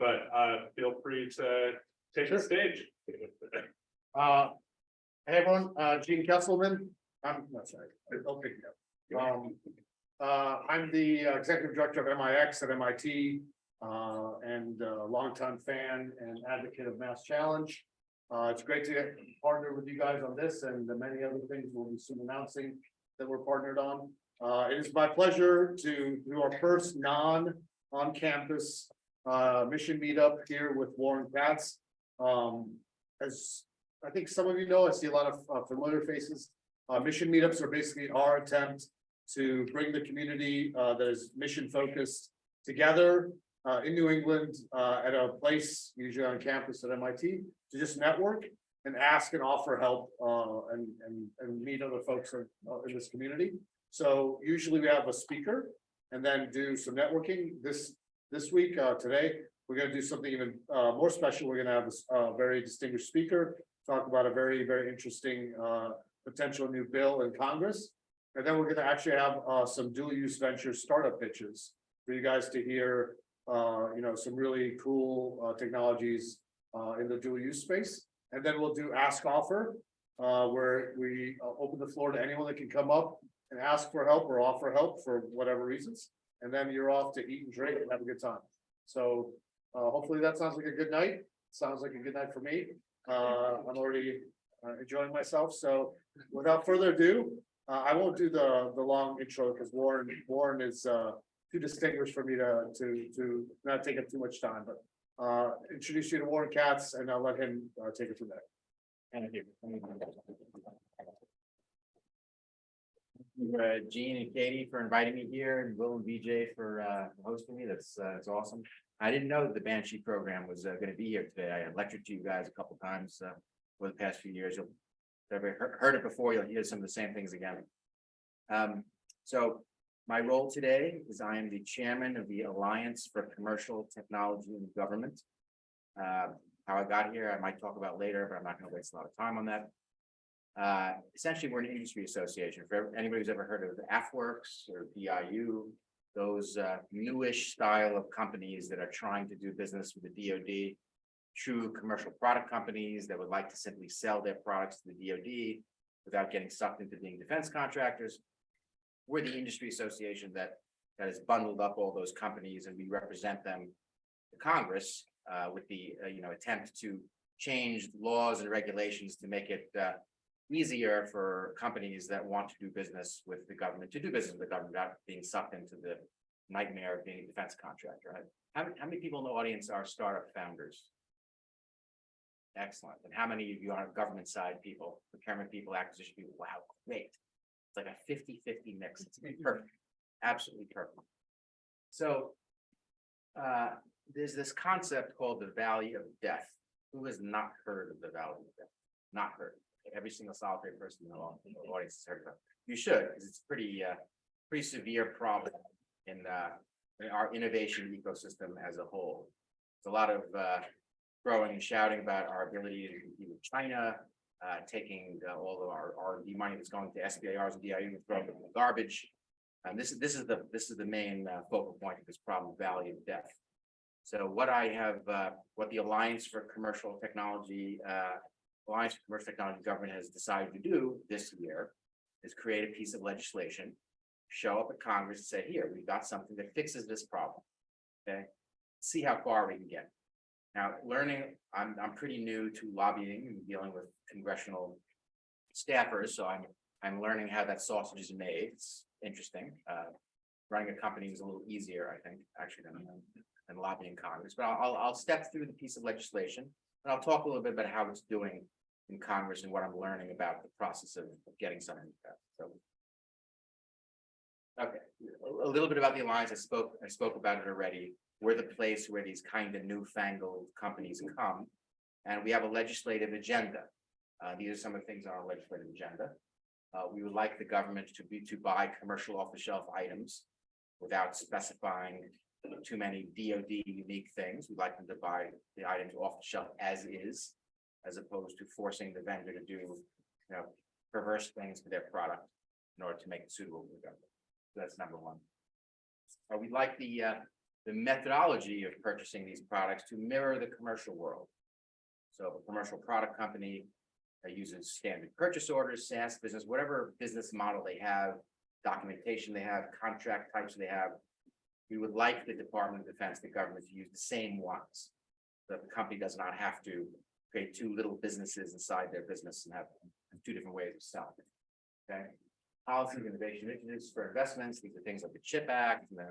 but feel free to take the stage. Hey everyone, Gene Kesselman. I'm not sorry. I'll pick you up. I'm the executive director of MIX at MIT and a longtime fan and advocate of Mass Challenge. It's great to partner with you guys on this and the many other things we'll be soon announcing that we're partnered on. It is my pleasure to do our first on-campus mission meetup here with Warren Katz. As I think some of you know, I see a lot of familiar faces. Mission meetups are basically our attempt to bring the community that is mission focused together in New England at a place, usually on campus at MIT, to just network and ask and offer help and meet other folks in this community. So usually we have a speaker and then do some networking. This week, today, we're going to do something even more special. We're going to have a very distinguished speaker talk about a very, very interesting potential new bill in Congress. And then we're going to actually have some dual use venture startup pitches for you guys to hear, some really cool technologies in the dual use space. And then we'll do Ask Offer, where we open the floor to anyone that can come up and ask for help or offer help for whatever reasons. And then you're off to eat and drink and have a good time. So hopefully that sounds like a good night. Sounds like a good night for me. I'm already enjoying myself. So without further ado, I won't do the long intro because Warren is too distinguished for me to not take up too much time. But introduce you to Warren Katz, and I'll let him take it from there. Thank you. Gene and Katie for inviting me here, and Will and VJ for hosting me. That's awesome. I didn't know that the Banshee program was going to be here today. I lectured to you guys a couple times over the past few years. You'll ever heard it before, you'll hear some of the same things again. So my role today is I am the chairman of the Alliance for Commercial Technology and Government. How I got here, I might talk about later, but I'm not going to waste a lot of time on that. Essentially, we're an industry association. For anybody who's ever heard of AFWorks or DIU, those newish style of companies that are trying to do business with the DoD, true commercial product companies that would like to simply sell their products to the DoD without getting sucked into being defense contractors. We're the industry association that has bundled up all those companies, and we represent them to Congress with the attempt to change laws and regulations to make it easier for companies that want to do business with the government to do business with the government without being sucked into the nightmare of being a defense contractor. Right? How many people in the audience are startup founders? Excellent. And how many of you are government side people, procurement people, acquisition people? Wow, great. It's like a 50-50 mix. It's perfect. Absolutely perfect. So there's this concept called the Valley of Death. Who has not heard of the Valley of Death? Not heard. Every single solitary person in the audience has heard of it. You should, because it's pretty severe problem in our innovation ecosystem as a whole. It's a lot of growing and shouting about our ability to compete with China, taking all of our R&D money that's going to SBIRs and DIU and throwing it in the garbage. And this is the main focal point of this problem, Valley of Death. So what the Alliance for Commercial Technology Government has decided to do this year is create a piece of legislation, show up at Congress and say, here, we've got something that fixes this problem. Okay, see how far we can get. Now, I'm pretty new to lobbying and dealing with congressional staffers, so I'm learning how that sausage is made. It's interesting. Running a company is a little easier, I think, actually, than lobbying Congress. But I'll step through the piece of legislation, and I'll talk a little bit about how it's doing in Congress and what I'm learning about the process of getting something like that. So, okay, a little bit about the Alliance. I spoke about it already. We're the place where these kind of newfangled companies come, and we have a legislative agenda. These are some of the things on our legislative agenda. We would like the government to buy commercial off-the-shelf items without specifying too many DoD unique things. We'd like them to buy the items off the shelf as is, as opposed to forcing the vendor to do, perverse things to their product in order to make it suitable for the government. So that's number one. We'd like the the methodology of purchasing these products to mirror the commercial world. So if a commercial product company uses standard purchase orders, SaaS business, whatever business model they have, documentation they have, contract types they have, we would like the Department of Defense, the government, to use the same ones. So the company does not have to create two little businesses inside their business and have two different ways of selling. Okay. Policy and innovation initiatives for investments. These are things like the CHIP Act and the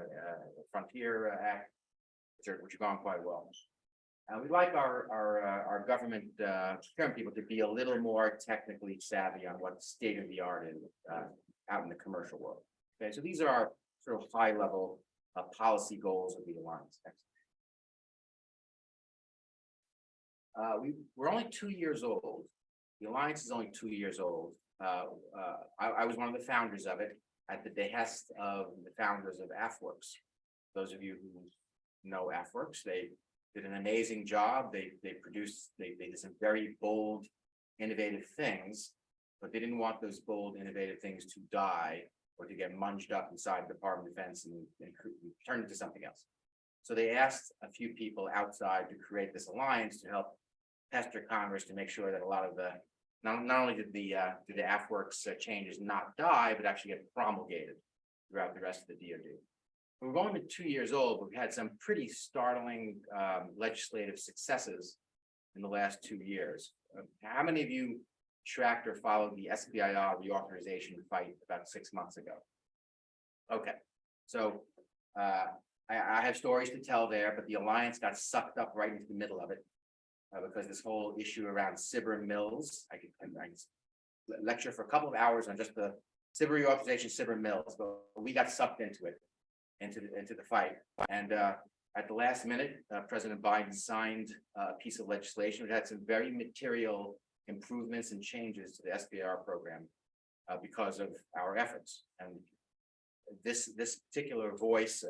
Frontier Act, which are going quite well. We'd like our government procurement people to be a little more technically savvy on what state of the art is out in the commercial world. Okay, so these are our sort of high level policy goals of the Alliance. We're only 2 years old. The Alliance is only 2 years old. I was one of the founders of it at the behest of the founders of AFWorks. Those of you who know AFWorks, they did an amazing job. They did some very bold, innovative things, but they didn't want those bold, innovative things to die or to get munged up inside the Department of Defense and turn into something else. So they asked a few people outside to create this alliance to help pester Congress to make sure that a lot of the not only did the AFWorks changes not die, but actually get promulgated throughout the rest of the DoD. We're going to 2 years old. We've had some pretty startling legislative successes in the last 2 years. How many of you tracked or followed the SBIR reauthorization fight about 6 months ago? Okay, so I have stories to tell there, but the Alliance got sucked up right into the middle of it because this whole issue around SBIR mills. I could lecture for a couple of hours on just the SBIR reauthorization, SBIR mills, but we got sucked into it. Into the fight, and at the last minute, President Biden signed a piece of legislation that had some very material improvements and changes to the SBIR program because of our efforts. And this particular voice,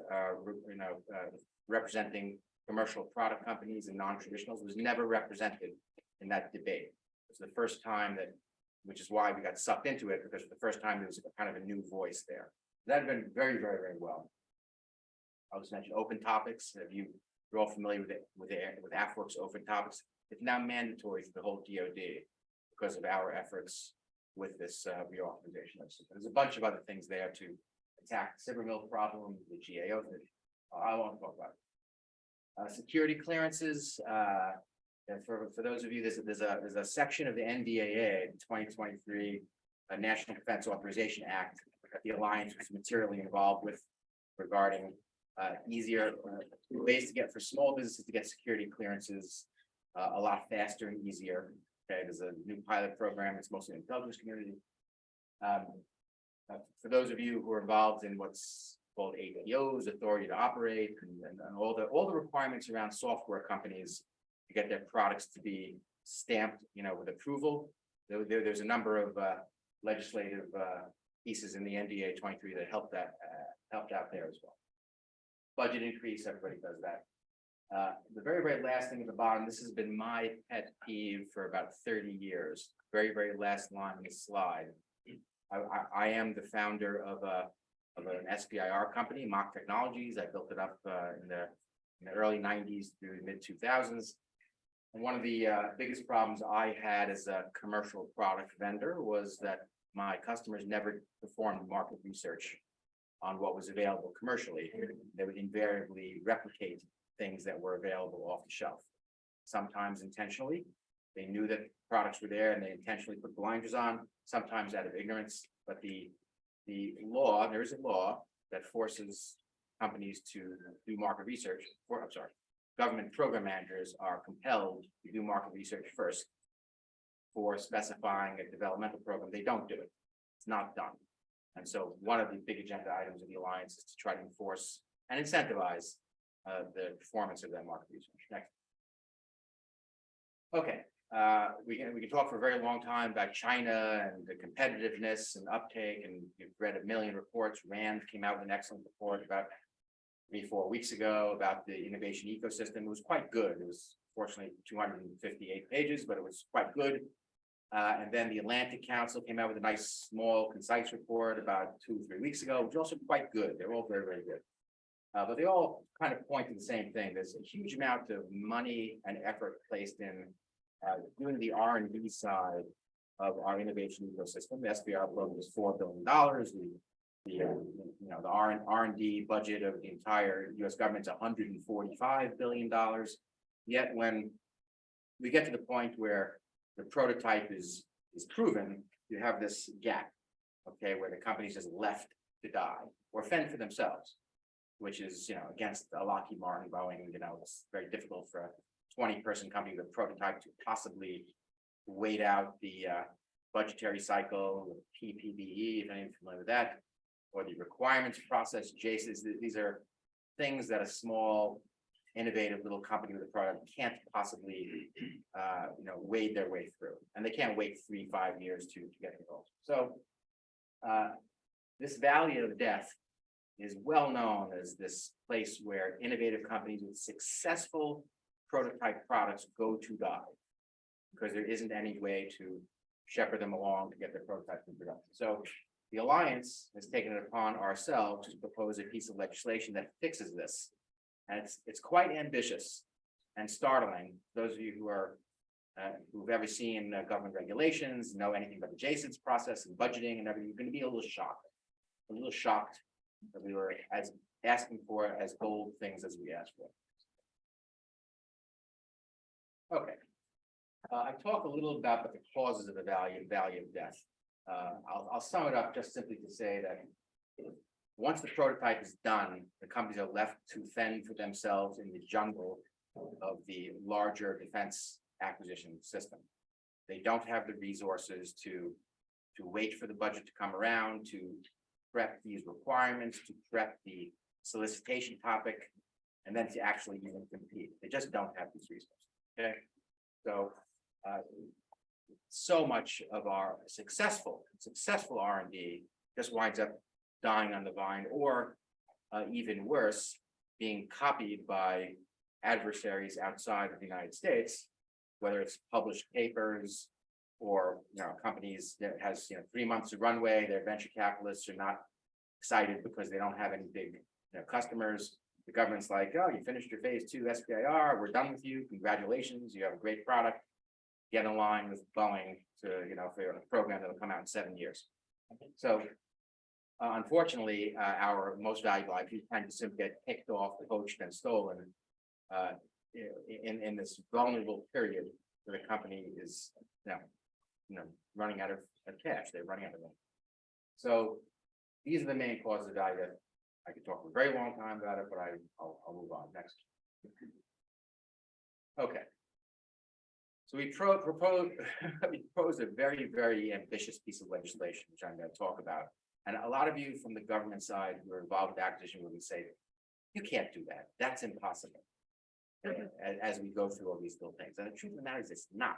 representing commercial product companies and non-traditionals, was never represented in that debate. It's the first time that, which is why we got sucked into it, because for the first time there was a kind of a new voice there. That had been very, very, very well. I'll just mention open topics. If you're all familiar with AFWorks open topics, it's now mandatory for the whole DoD because of our efforts with this reauthorization. There's a bunch of other things there to attack the SBIR mill problem, the GAO. I won't talk about it. Security clearances. And for those of you, there's a section of the NDAA, the 2023 National Defense Authorization Act, that the Alliance was materially involved with regarding easier ways to get for small businesses to get security clearances a lot faster and easier. Okay, there's a new pilot program. It's mostly in the intelligence community. For those of you who are involved in what's called ATOs, authority to operate, and all the requirements around software companies to get their products to be stamped, with approval. There's a number of legislative pieces in the NDA 23 that helped out there as well. Budget increase, everybody does that. The very, very last thing at the bottom, this has been my pet peeve for about 30 years. Very, very last line on the slide. I am the founder of an SBIR company, Mock Technologies. I built it up in the early 90s through the mid 2000s. And one of the biggest problems I had as a commercial product vendor was that my customers never performed market research on what was available commercially. They would invariably replicate things that were available off the shelf. Sometimes intentionally, they knew that products were there and they intentionally put blinders on, sometimes out of ignorance. But the law, there is a law that forces companies to do market research, government program managers are compelled to do market research first for specifying a developmental program. They don't do it. It's not done. And so one of the big agenda items of the Alliance is to try to enforce and incentivize the performance of that market research. Next. Okay, we can talk for a very long time about China and the competitiveness and uptake, and you've read a million reports. RAND came out with an excellent report about 3-4 weeks ago about the innovation ecosystem. It was quite good. It was fortunately 258 pages, but it was quite good. And then the Atlantic Council came out with a nice, small, concise report about 2 or 3 weeks ago, which was also quite good. They're all very, very good. But they all kind of point to the same thing. There's a huge amount of money and effort placed in doing the R&D side of our innovation ecosystem. The SBR program is $4 billion. The R&D budget of the entire US government is $145 billion. Yet when we get to the point where the prototype is proven, you have this gap, okay, where the company's just left to die or fend for themselves, which is, against a Lockheed Martin, Boeing, it's very difficult for a 20-person company with a prototype to possibly wait out the budgetary cycle with PPBE, if anyone's familiar with that, or the requirements process, JACES. These are things that a small, innovative little company with a product can't possibly, wade their way through, and they can't wait 3-5 years to get involved. So, this valley of death is well known as this place where innovative companies with successful prototype products go to die, because there isn't any way to shepherd them along to get their prototypes in production. So the Alliance has taken it upon ourselves to propose a piece of legislation that fixes this. And it's quite ambitious and startling. Those of you who are who've ever seen government regulations, know anything about the JACES process and budgeting and everything, you're going to be a little shocked that we were asking for as bold things as we asked for. Okay. I talk a little about the causes of the valley of death. I'll sum it up just simply to say that once the prototype is done, the companies are left to fend for themselves in the jungle of the larger defense acquisition system. They don't have the resources to wait for the budget to come around, to prep these requirements, to prep the solicitation topic, and then to actually even compete. They just don't have these resources. Okay, so so much of our successful R&D just winds up dying on the vine, or even worse, being copied by adversaries outside of the United States, whether it's published papers or companies that has 3 months of runway. Their venture capitalists are not excited because they don't have any big customers. The government's like, oh, you finished your phase 2 SBIR, we're done with you, congratulations, you have a great product. Get in line with Boeing to for a program that will come out in 7 years. So unfortunately, our most valuable IP kind of simply get picked off, poached, and stolen in this vulnerable period where the company is running out of cash. They're running out of money. So these are the main causes of value. I could talk for a very long time about it, but I'll move on next. Okay. So we proposed a very, very ambitious piece of legislation, which I'm going to talk about. And a lot of you from the government side who are involved with acquisition would say, you can't do that. That's impossible. As we go through all these little things. And the truth of the matter is it's not.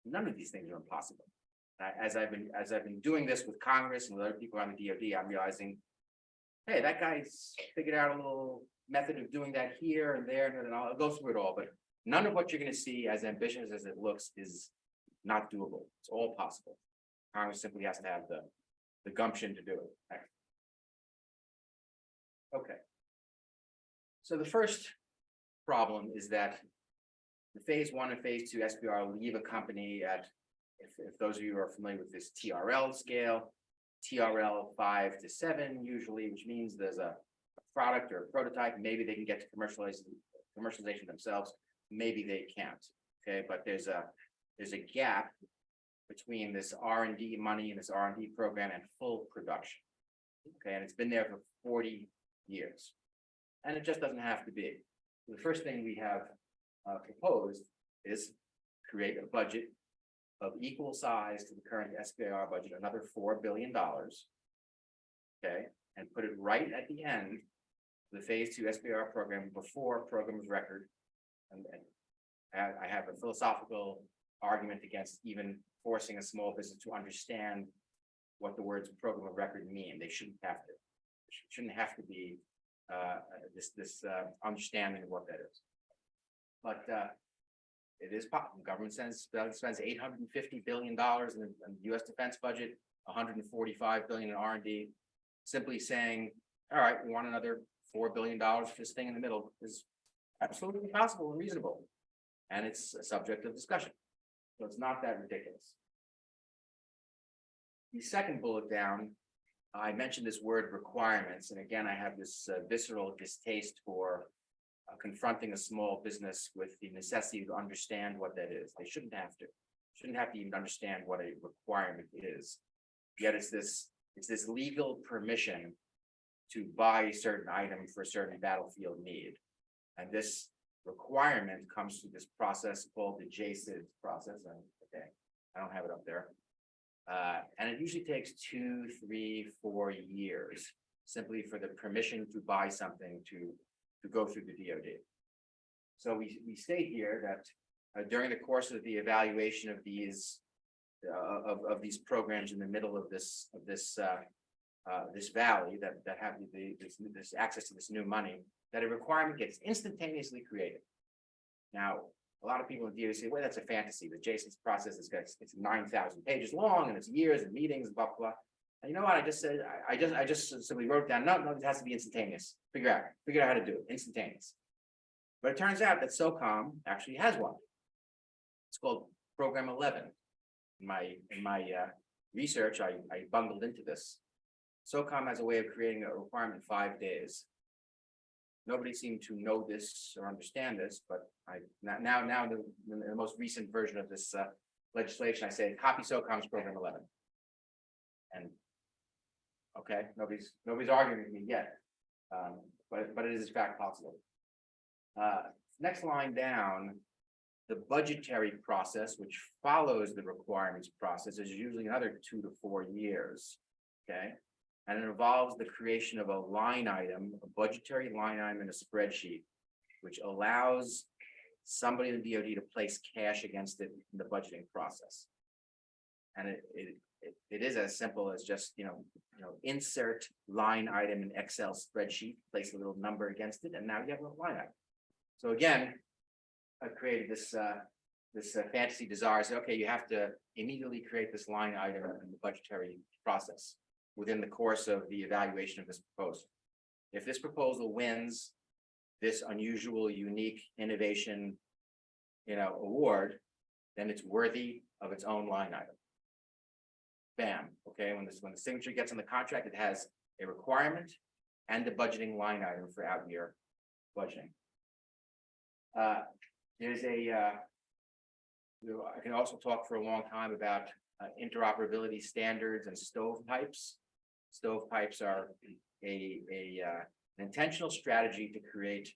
None of these things are impossible. As I've been doing this with Congress and with other people on the DoD, I'm realizing, hey, that guy's figured out a little method of doing that here and there, and I'll go through it all. But none of what you're going to see, as ambitious as it looks, is not doable. It's all possible. Congress simply has to have the gumption to do it. Okay. So the first problem is that the phase 1 and phase 2 SBR leave a company at, if those of you are familiar with this TRL scale, TRL 5 to 7 usually, which means there's a product or a prototype. Maybe they can get to commercialization themselves. Maybe they can't. Okay, but there's a gap between this R&D money and this R&D program and full production. Okay, and it's been there for 40 years, and it just doesn't have to be. The first thing we have proposed is create a budget of equal size to the current SBIR budget, another $4 billion. Okay, and put it right at the end of the phase 2 SBIR program before program of record. And I have a philosophical argument against even forcing a small business to understand what the words program of record mean. They shouldn't have to. It shouldn't have to be this understanding of what that is. But it is possible. Government spends $850 billion in the U.S. defense budget, $145 billion in R&D. Simply saying, all right, we want another $4 billion for this thing in the middle is absolutely possible and reasonable. And it's a subject of discussion. So it's not that ridiculous. The second bullet down, I mentioned this word requirements, and again, I have this visceral distaste for confronting a small business with the necessity to understand what that is. They shouldn't have to even understand what a requirement is. Yet it's this legal permission to buy a certain item for a certain battlefield need. And this requirement comes through this process called the JCID process. Okay, I don't have it up there. And it usually takes 2, 3, 4 years simply for the permission to buy something to go through the DoD. So we state here that during the course of the evaluation of these programs in the middle of this valley that have this access to this new money, that a requirement gets instantaneously created. Now, a lot of people in DoD say, well, that's a fantasy. The JSON process it's 9,000 pages long and it's years and meetings, blah, blah, blah. And you know what? I just said, I just simply wrote down, no, it has to be instantaneous. Figure out how to do it, instantaneous. But it turns out that SOCOM actually has one. It's called Program 11. In my research, I bungled into this. SOCOM has a way of creating a requirement in 5 days. Nobody seemed to know this or understand this, but now the most recent version of this legislation, I say copy SOCOM's Program 11. And okay, nobody's arguing with me yet, but it is in fact possible. Next line down, the budgetary process, which follows the requirements process, is usually another 2 to 4 years. Okay. And it involves the creation of a line item, a budgetary line item in a spreadsheet, which allows somebody in the DoD to place cash against it in the budgeting process. And it is as simple as just, insert line item in Excel spreadsheet, place a little number against it, and now you have a line item. So again, I've created this fantasy desire. So, okay, you have to immediately create this line item in the budgetary process within the course of the evaluation of this proposal. If this proposal wins this unusual, unique innovation, award, then it's worthy of its own line item. Bam. Okay, when the signature gets on the contract, it has a requirement and the budgeting line item for out-year budgeting. I can also talk for a long time about interoperability standards and stovepipes. Stovepipes are an intentional strategy to create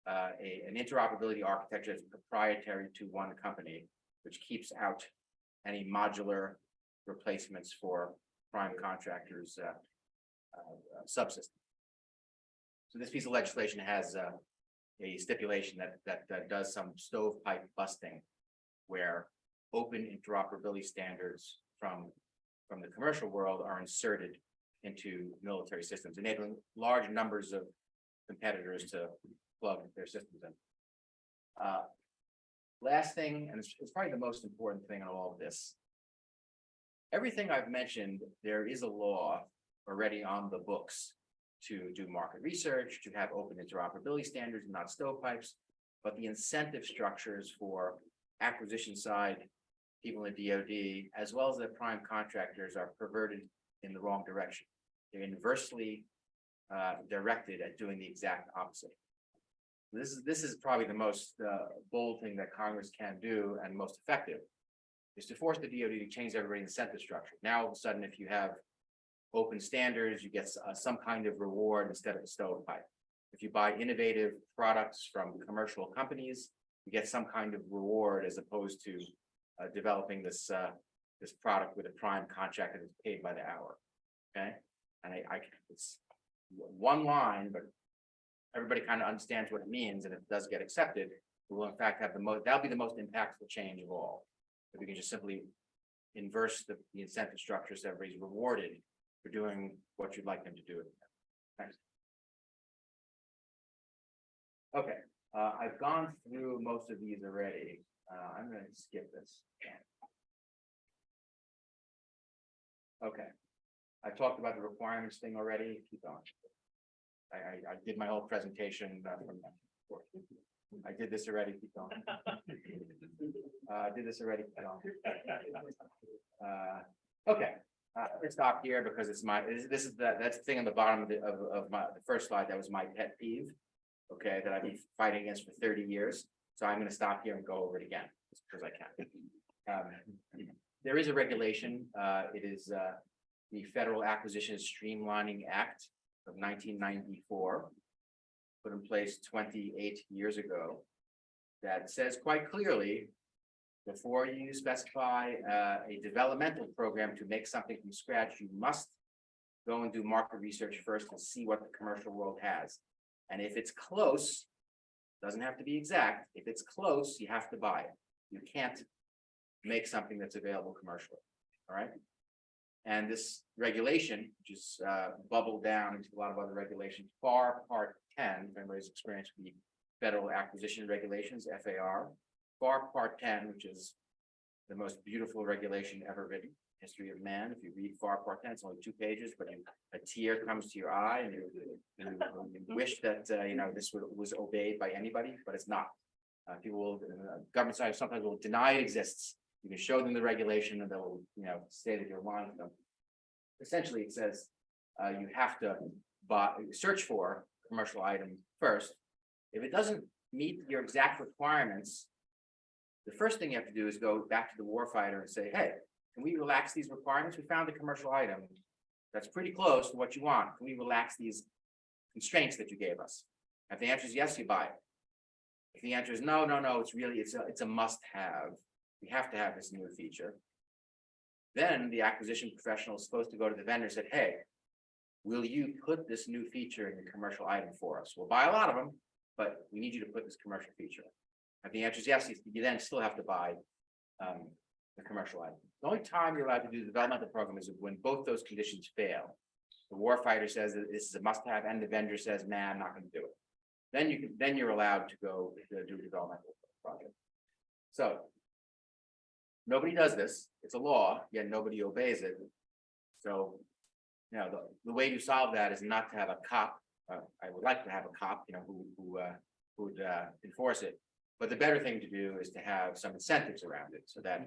an interoperability architecture that's proprietary to one company, which keeps out any modular replacements for prime contractors' subsystem. So this piece of legislation has a stipulation that does some stovepipe busting, where open interoperability standards from the commercial world are inserted into military systems, enabling large numbers of competitors to plug their systems in. Last thing, and it's probably the most important thing in all of this, everything I've mentioned, there is a law already on the books to do market research, to have open interoperability standards, not stovepipes, but the incentive structures for acquisition side people in the DoD, as well as the prime contractors, are perverted in the wrong direction. They're inversely directed at doing the exact opposite. This is probably the most bold thing that Congress can do and most effective, is to force the DoD to change everybody's incentive structure. Now, all of a sudden, if you have open standards, you get some kind of reward instead of a stovepipe. If you buy innovative products from commercial companies, you get some kind of reward as opposed to developing this product with a prime contractor that's paid by the hour. Okay, and it's one line, but everybody kind of understands what it means, and if it does get accepted, it will in fact have that'll be the most impactful change of all. If we can just simply inverse the incentive structure so everybody's rewarded for doing what you'd like them to do. Thanks. Okay, I've gone through most of these already. I'm going to skip this. Okay, I talked about the requirements thing already. Keep going. I did my whole presentation from I did this already, keep going. I did this already, keep going. Okay, let's stop here because it's this is that's the thing on the bottom of the first slide, that was my pet peeve. Okay, that I've been fighting against for 30 years. So I'm gonna stop here and go over it again, just because I can. There is a regulation, it is the Federal Acquisition Streamlining Act of 1994, put in place 28 years ago, that says quite clearly, before you specify a developmental program to make something from scratch, you must go and do market research first and see what the commercial world has. And if it's close, doesn't have to be exact, if it's close, you have to buy it. You can't make something that's available commercially, all right? And this regulation, which is bubbled down into a lot of other regulations, FAR Part 10, if anybody's experienced with the Federal Acquisition Regulations, FAR, FAR Part 10, which is the most beautiful regulation ever written, history of man. If you read FAR Part 10, it's only 2 pages, but a tear comes to your eye, and you wish that this was obeyed by anybody, but it's not. People will, government side sometimes will deny it exists. You can show them the regulation, and they'll say that you're lying to them. Essentially, it says you have to search for a commercial item first. If it doesn't meet your exact requirements, the first thing you have to do is go back to the warfighter and say, hey, can we relax these requirements? We found a commercial item that's pretty close to what you want. Can we relax these constraints that you gave us? If the answer is yes, you buy it. If the answer is no, it's a must-have. We have to have this new feature. Then the acquisition professional is supposed to go to the vendor and say, hey, will you put this new feature in the commercial item for us? We'll buy a lot of them, but we need you to put this commercial feature in. If the answer is yes, you then still have to buy the commercial item. The only time you're allowed to do the developmental program is when both those conditions fail. The warfighter says that this is a must-have, and the vendor says, nah, I'm not going to do it. Then you're allowed to go do a developmental project. So nobody does this. It's a law, yet nobody obeys it. So, the way to solve that is not to have a cop. I would like to have a cop, who would enforce it. But the better thing to do is to have some incentives around it, so that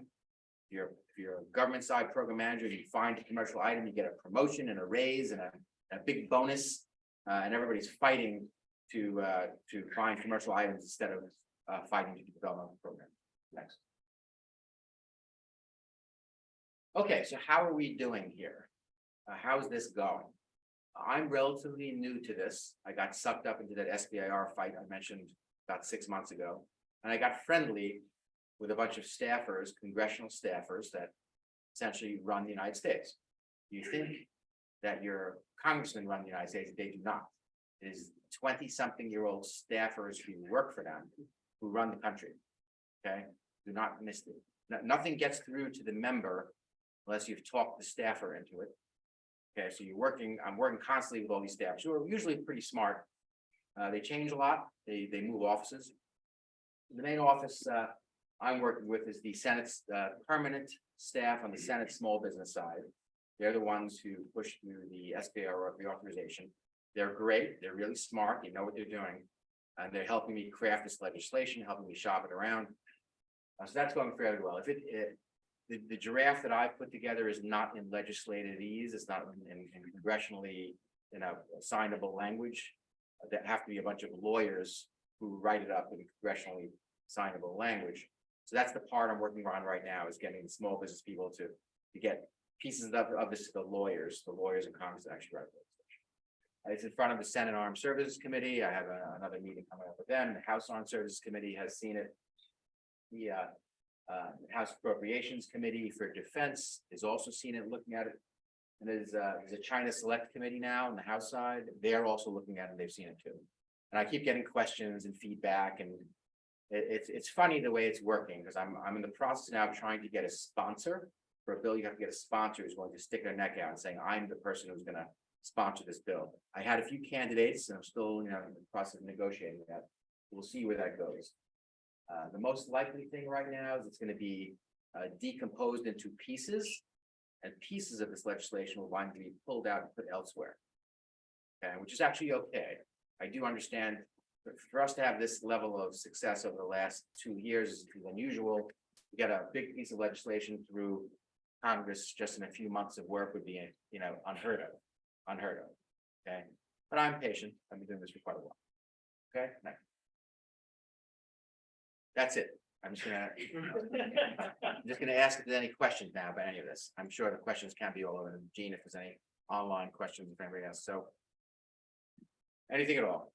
if you're a government side program manager, you find a commercial item, you get a promotion and a raise and a big bonus, and everybody's fighting to find commercial items instead of fighting to develop a program. Next. Okay, so how are we doing here? How's this going? I'm relatively new to this. I got sucked up into that SBIR fight I mentioned about 6 months ago, and I got friendly with a bunch of staffers, congressional staffers that essentially run the United States. You think that your congressmen run the United States? They do not. It is 20-something-year-old staffers who work for them who run the country. Okay, do not miss it. Nothing gets through to the member unless you've talked the staffer into it. Okay, so I'm working constantly with all these staffers who are usually pretty smart. They change a lot. They move offices. The main office I'm working with is the Senate's permanent staff on the Senate small business side. They're the ones who push through the SBIR reauthorization. They're great. They're really smart. They know what they're doing. And they're helping me craft this legislation, helping me shop it around. So that's going fairly well. The draft that I've put together is not in legislative-ese. It's not in congressionally, signable language. That have to be a bunch of lawyers who write it up in congressionally signable language. So that's the part I'm working on right now, is getting the small business people to get pieces of this to the lawyers in Congress that actually write legislation. It's in front of the Senate Armed Services Committee. I have another meeting coming up with them. The House Armed Services Committee has seen it. The House Appropriations Committee for Defense has also seen it, looking at it. And there's a China Select Committee now on the House side. They're also looking at it. They've seen it too. And I keep getting questions and feedback, and it's funny the way it's working, because I'm in the process now of trying to get a sponsor for a bill. You have to get a sponsor who's going to stick their neck out and saying, I'm the person who's going to sponsor this bill. I had a few candidates, and I'm still in the process of negotiating that. We'll see where that goes. The most likely thing right now is it's going to be decomposed into pieces, and pieces of this legislation will want to be pulled out and put elsewhere. Okay, which is actually okay. I do understand, but for us to have this level of success over the last 2 years is unusual. We got a big piece of legislation through Congress just in a few months of work would be, unheard of, okay? But I'm patient. I've been doing this for quite a while. Okay, next. That's it. I'm just gonna ask if there's any questions now about any of this. I'm sure the questions can be all over. And Gene, if there's any online questions, if anybody has, so. Anything at all?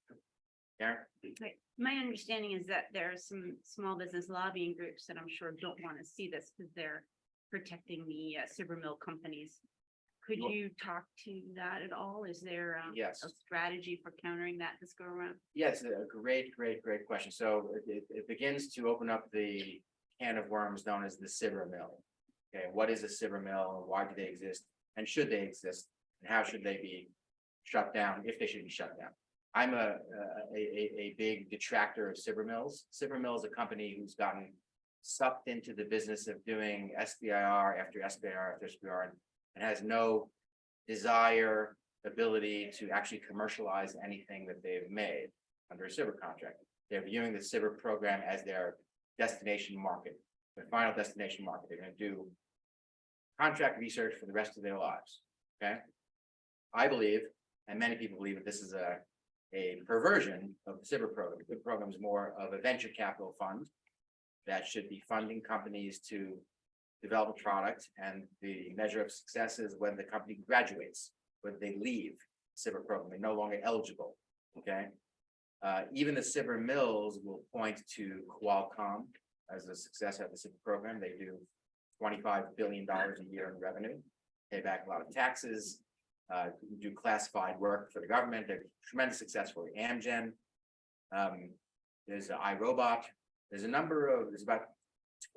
Karen? Right. My understanding is that there are some small business lobbying groups that I'm sure don't want to see this because they're protecting the ciber mill companies. Could Well- you talk to that at all? Is there Yes. a strategy for countering that this go around? Yes, a great question. So it begins to open up the can of worms known as the ciber mill. Okay, what is a ciber mill? Why do they exist? And should they exist? And how should they be shut down, if they should be shut down? I'm a big detractor of ciber mills. Ciber mill is a company who's gotten sucked into the business of doing SBIR after SBIR after SBIR and has no desire, ability to actually commercialize anything that they've made under a ciber contract. They're viewing the ciber program as their destination market, their final destination market. They're going to do contract research for the rest of their lives. Okay. I believe, and many people believe, that this is a perversion of the ciber program. The program is more of a venture capital fund that should be funding companies to develop a product, and the measure of success is when the company graduates, when they leave the ciber program, they're no longer eligible. Okay. Even the ciber mills will point to Qualcomm as a success of the ciber program. They do $25 billion a year in revenue, pay back a lot of taxes, do classified work for the government. They're tremendous success for Amgen. There's iRobot. There's about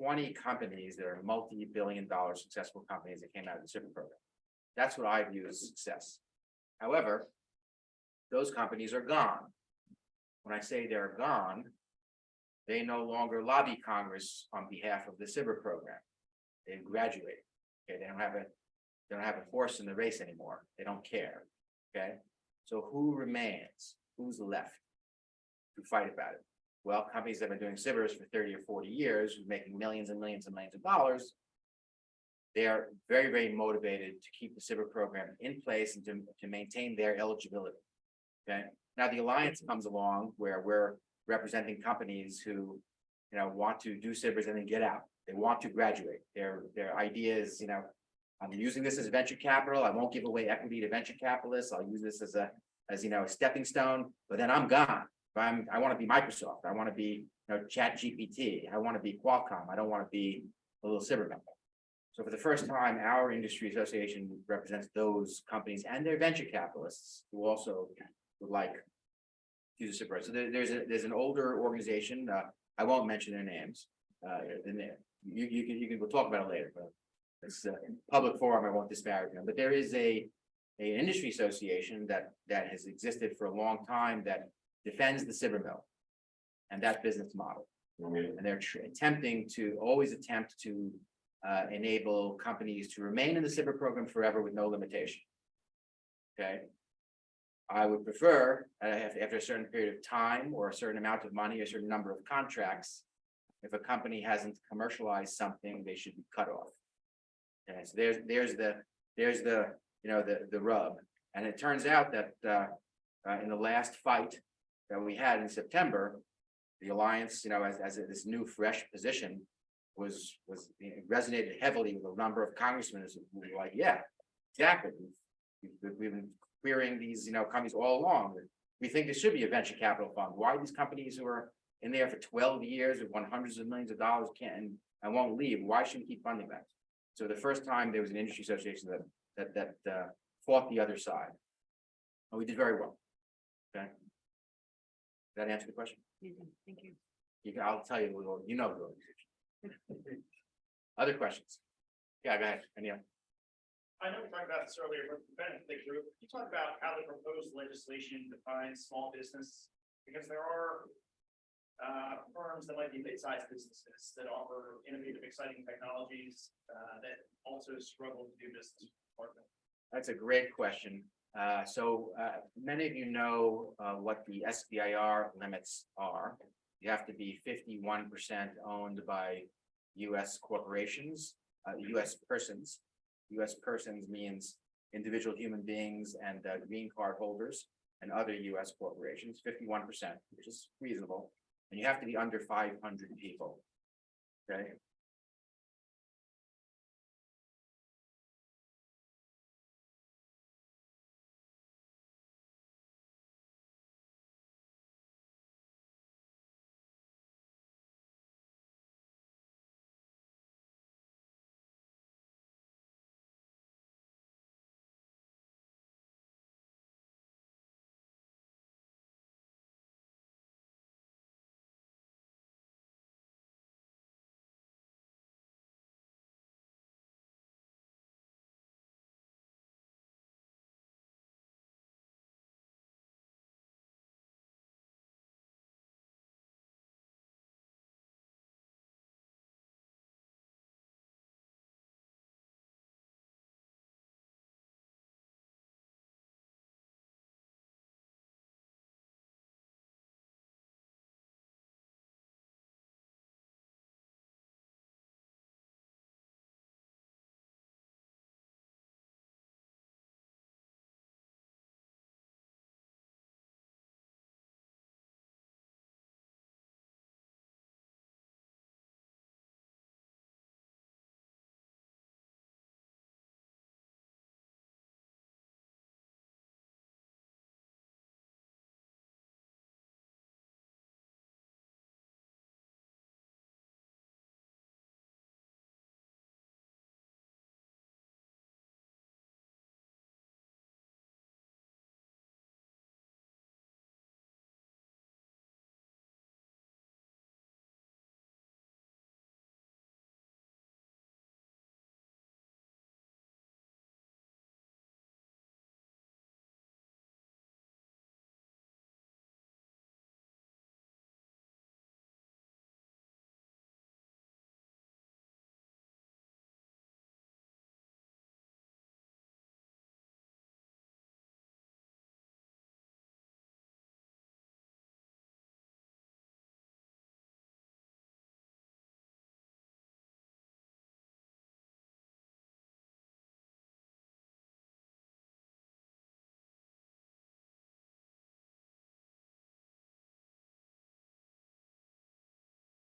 20 companies that are multi-billion-dollar successful companies that came out of the ciber program. That's what I view as success. However, those companies are gone. When I say they're gone, they no longer lobby Congress on behalf of the ciber program. They've graduated. Okay, they don't have a horse in the race anymore. They don't care. Okay, so who remains? Who's left to fight about it? Well, companies that have been doing cibers for 30 or 40 years, making millions and millions and millions of dollars, they are very, very motivated to keep the ciber program in place and to maintain their eligibility. Okay. Now the alliance comes along where we're representing companies who, want to do cibers and then get out. They want to graduate. Their idea is, I'm using this as venture capital. I won't give away equity to venture capitalists. I'll use this as a stepping stone, but then I'm gone. I want to be Microsoft. I want to be, Chat GPT. I want to be Qualcomm. I don't want to be a little ciber mill. So for the first time, our industry association represents those companies and their venture capitalists who also would like to use ciber. So there's an older organization. I won't mention their names. We'll talk about it later, but it's a public forum. I won't disparage them. But there is an industry association that has existed for a long time that defends the ciber mill and that business model. And they're always attempt to enable companies to remain in the ciber program forever with no limitation. Okay. I would prefer, after a certain period of time or a certain amount of money, a certain number of contracts, if a company hasn't commercialized something, they should be cut off. Okay, so there's the rub. And it turns out that in the last fight that we had in September, the alliance, as this new fresh position was resonated heavily with a number of congressmen who were like, yeah, exactly. We've been querying these, companies all along. We think there should be a venture capital fund. Why these companies who are in there for 12 years have won hundreds of millions of dollars and won't leave? Why should we keep funding that? So the first time there was an industry association that fought the other side, and we did very well. Okay. Does that answer the question? Thank you. I'll tell you, the organization. Other questions? Yeah, go ahead. I know we talked about this earlier, but to benefit the group, can you talk about how the proposed legislation defines small business? Because there are firms that might be mid-sized businesses that offer innovative, exciting technologies that also struggle to do business. That's a great question. Many of you know what the SBIR limits are. You have to be 51% owned by US corporations, US persons. US persons means individual human beings and green card holders and other US corporations, 51%, which is reasonable. And you have to be under 500 people. Okay,